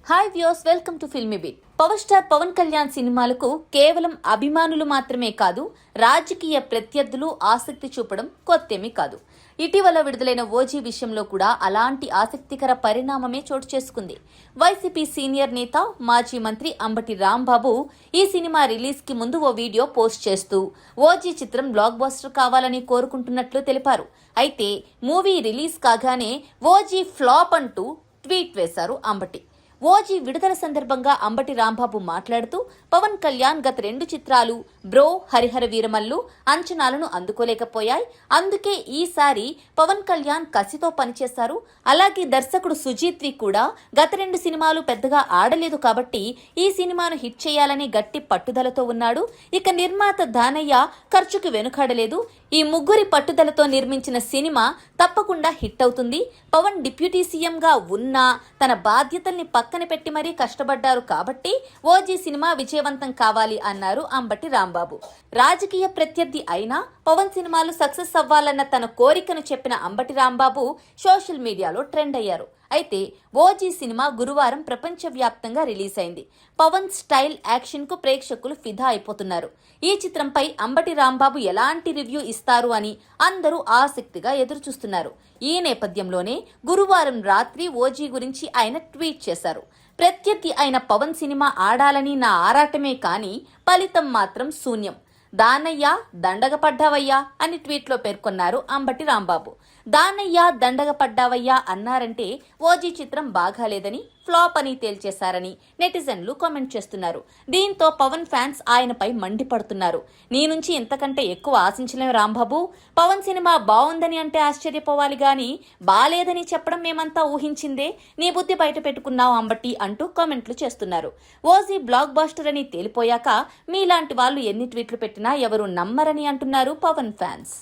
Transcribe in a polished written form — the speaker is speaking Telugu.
Hi views, welcome to Filmibeat. Power star Pawan Kalyan సినిమాలకు కేవలం అభిమానులు మాత్రమే కాదు, రాజకీయ ప్రత్యర్థులు ఆసక్తి చూపడం కొత్తేమీ కాదు. ఇటీవల విడుదలైన ఓజీ విషయంలో కూడా అలాంటి ఆసక్తికర పరిణామమే చోటు చేసుకుంది. వైసీపీ సీనియర్ నేత, మాజీ మంత్రి అంబటి రాంబాబు ఈ సినిమా రిలీజ్ కి ముందు ఓ వీడియో పోస్ట్ చేస్తూ ఓజీ చిత్రం బ్లాక్ బస్టర్ కావాలని కోరుకుంటున్నట్లు తెలిపారు. అయితే మూవీ రిలీజ్ కాగానే ఓజీ ఫ్లాప్ అంటూ ట్వీట్ వేశారు అంబటి. ఓజీ విడుదల సందర్భంగా అంబటి రాంబాబు మాట్లాడుతూ, పవన్ కళ్యాణ్ గత 2 చిత్రాలు బ్రో, హరిహర వీరమల్లు అంచనాలను అందుకోలేకపోయాయి. అందుకే ఈసారి పవన్ కళ్యాణ్ కసితో పనిచేశారు. అలాగే దర్శకుడు సుజీత్వి కూడా గత 2 సినిమాలు పెద్దగా ఆడలేదు కాబట్టి ఈ సినిమాను హిట్ చేయాలని గట్టి పట్టుదలతో ఉన్నాడు. ఇక నిర్మాత దానయ్య ఖర్చుకు వెనుకాడలేదు. ఈ ముగ్గురి పట్టుదలతో నిర్మించిన సినిమా తప్పకుండా హిట్ అవుతుంది. పవన్ డిప్యూటీ సీఎంగా ఉన్నా తన బాధ్యతల్ని పక్కన పెట్టి మరీ కష్టపడ్డారు కాబట్టి ఓజీ సినిమా విజయవంతం కావాలి అన్నారు అంబటి రాంబాబు. రాజకీయ ప్రత్యర్థి అయినా పవన్ సినిమాలు సక్సెస్ అవ్వాలన్న తన కోరికను చెప్పిన అంబటి రాంబాబు సోషల్ మీడియాలో ట్రెండ్ అయ్యారు. అయితే ఓజీ సినిమా గురువారం ప్రపంచవ్యాప్తంగా రిలీజ్ అయింది. పవన్ స్టైల్ యాక్షన్ కు ప్రేక్షకులు ఫిదా అయిపోతున్నారు. ఈ చిత్రంపై అంబటి రాంబాబు ఎలాంటి రివ్యూ ఇస్తారు అని అందరూ ఆసక్తిగా ఎదురుచూస్తున్నారు. ఈ నేపథ్యంలోనే గురువారం రాత్రి ఓజీ గురించి ఆయన ట్వీట్ చేశారు. ప్రత్యర్థి అయిన పవన్ సినిమా ఆడాలని నా ఆరాటమే కానీ ఫలితం మాత్రం శూన్యం. దానయ్య దండగపడ్డావయ్యా అని ట్వీట్లో పేర్కొన్నారు అంబటి రాంబాబు. దానయ్య దండగపడ్డావయ్యా అన్నారంటే ఓజీ చిత్రం బాగాలేదని, ఫ్లాప్ అని తేల్చేశారని నెటిజన్లు కామెంట్ చేస్తున్నారు. దీంతో పవన్ ఫ్యాన్స్ ఆయనపై మండిపడుతున్నారు. నీ నుంచి ఇంతకంటే ఎక్కువ ఆశించలేం రాంబాబు. పవన్ సినిమా బాగుందని అంటే ఆశ్చర్యపోవాలి గాని బాలేదని చెప్పడం మేమంతా ఊహించిందే. నీ బుద్ధి బయట పెట్టుకున్నావు అంబటి అంటూ కామెంట్లు చేస్తున్నారు. ఓజీ బ్లాక్ బాస్టర్ అని తేలిపోయాక మీలాంటి వాళ్ళు ఎన్ని ట్వీట్లు పెట్టినా ఎవరు నమ్మరని అంటున్నారు పవన్ ఫ్యాన్స్.